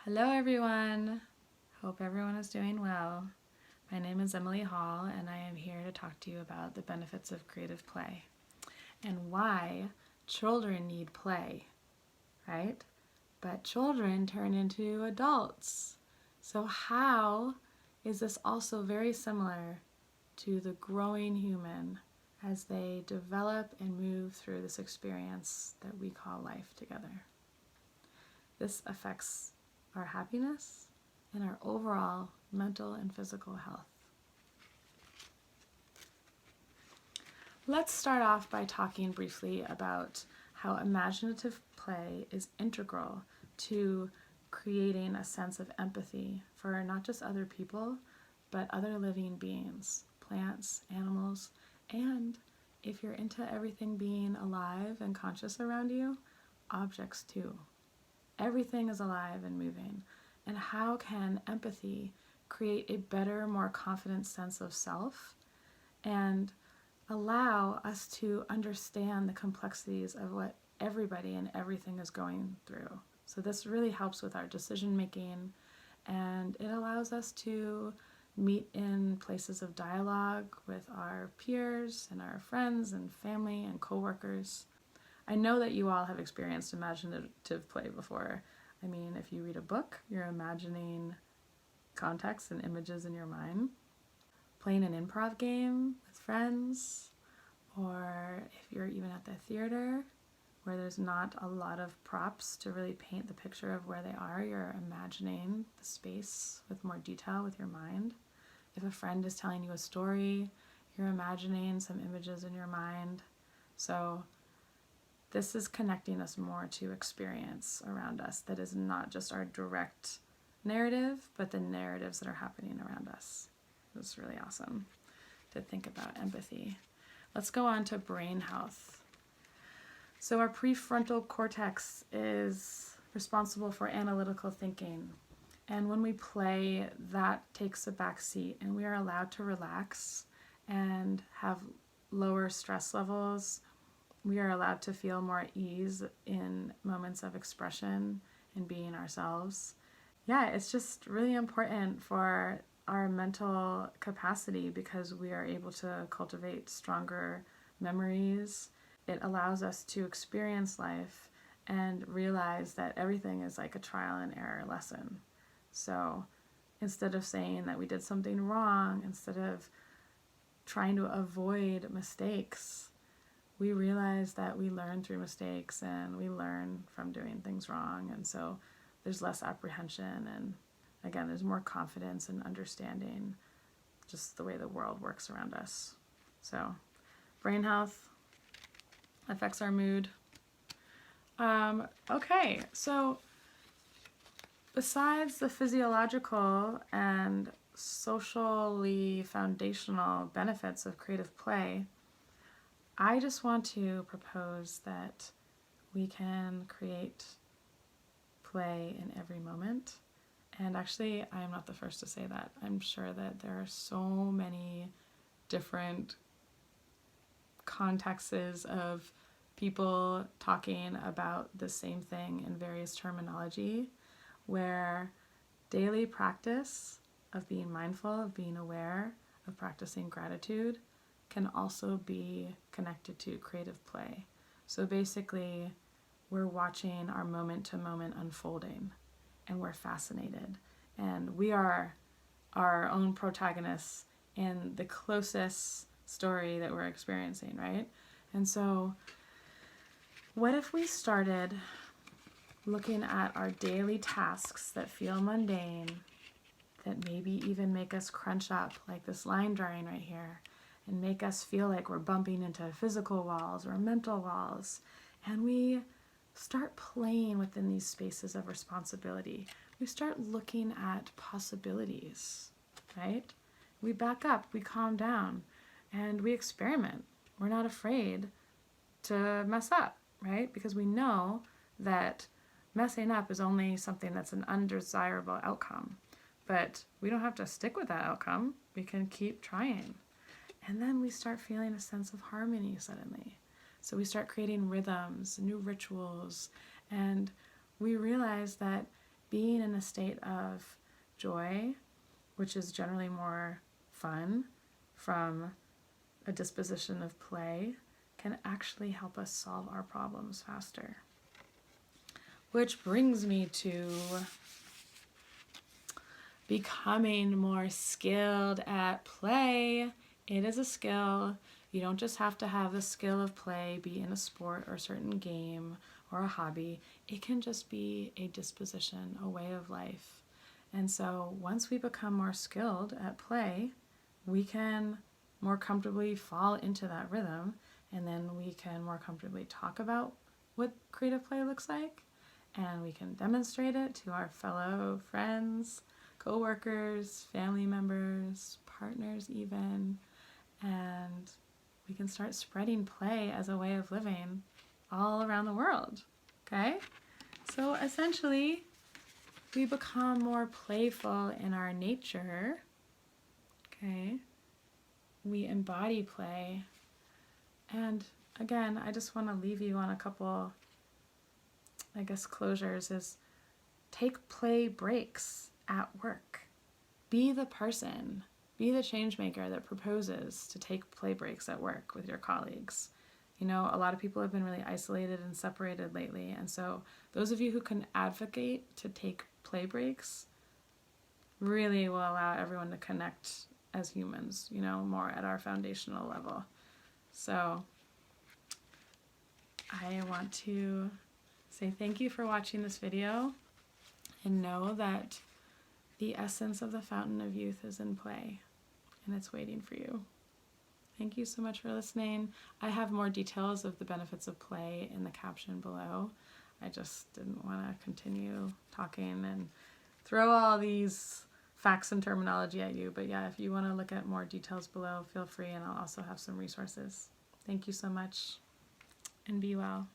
Hello everyone! Hope everyone is doing well. My name is Emily Hall and I am here to talk to you about the benefits of creative play and why children need play, right? But children turn into adults. So how is this also very similar to the growing human as they develop and move through this experience that we call life together? This affects our happiness and our overall mental and physical health. Let's start off by talking briefly about how imaginative play is integral to creating a sense of empathy for not just other people, but other living beings, plants, animals, and if you're into everything being alive and conscious around you, objects too. Everything is alive and moving. And how can empathy create a better, more confident sense of self and allow us to understand the complexities of what everybody and everything is going through? So this really helps with our decision making, and it allows us to meet in places of dialogue with our peers and our friends and family and coworkers. I know that you all have experienced imaginative play before. I mean, if you read a book, you're imagining context and images in your mind. Playing an improv game with friends, or if you're even at the theater where there's not a lot of props to really paint the picture of where they are, you're imagining the space with more detail with your mind. If a friend is telling you a story, you're imagining some images in your mind. So this is connecting us more to experience around us that is not just our direct narrative, but the narratives that are happening around us. It's really awesome to think about empathy. Let's go on to brain health. So our prefrontal cortex is responsible for analytical thinking. And when we play, that takes a back seat and we are allowed to relax and have lower stress levels. We are allowed to feel more at ease in moments of expression and being ourselves. Yeah, it's just really important for our mental capacity because we are able to cultivate stronger memories. It allows us to experience life and realize that everything is like a trial and error lesson. So instead of saying that we did something wrong, instead of trying to avoid mistakes, we realize that we learn through mistakes and we learn from doing things wrong, and so there's less apprehension, and again there's more confidence and understanding just the way the world works around us. So brain health affects our mood. Okay, so besides the physiological and socially foundational benefits of creative play, I just want to propose that we can create play in every moment. And actually, I am not the first to say that. I'm sure that there are so many different contexts of people talking about the same thing in various terminology, where daily practice of being mindful, of being aware, of practicing gratitude can also be connected to creative play. So basically, we're watching our moment-to-moment unfolding, and we're fascinated. And we are our own protagonists in the closest story that we're experiencing, right? And so, what if we started looking at our daily tasks that feel mundane, that maybe even make us crunch up, like this line drawing right here, and make us feel like we're bumping into physical walls or mental walls, and we start playing within these spaces of responsibility. We start looking at possibilities, right? We back up, we calm down, and we experiment. We're not afraid to mess up, right? Because we know that messing up is only something that's an undesirable outcome. But we don't have to stick with that outcome. We can keep trying. And then we start feeling a sense of harmony suddenly. So we start creating rhythms, new rituals, and we realize that being in a state of joy, which is generally more fun from a disposition of play, can actually help us solve our problems faster. Which brings me to becoming more skilled at play. It is a skill. You don't just have to have the skill of play, be in a sport or a certain game or a hobby. It can just be a disposition, a way of life. And so once we become more skilled at play, we can more comfortably fall into that rhythm, and then we can more comfortably talk about what creative play looks like, and we can demonstrate it to our fellow friends, co-workers, family members, partners even, and we can start spreading play as a way of living all around the world, okay? So essentially, we become more playful in our nature, okay? We embody play. And again, I just want to leave you on a couple, closures is take play breaks at work. Be the person, be the change maker that proposes to take play breaks at work with your colleagues. You know, a lot of people have been really isolated and separated lately, and so those of you who can advocate to take play breaks really will allow everyone to connect as humans, you know, more at our foundational level. So I want to say thank you for watching this video, and know that the essence of the fountain of youth is in play, and it's waiting for you. Thank you so much for listening. I have more details of the benefits of play in the caption below. I just didn't want to continue talking and throw all these facts and terminology at you. But yeah, if you want to look at more details below, feel free, and I'll also have some resources. Thank you so much, and be well.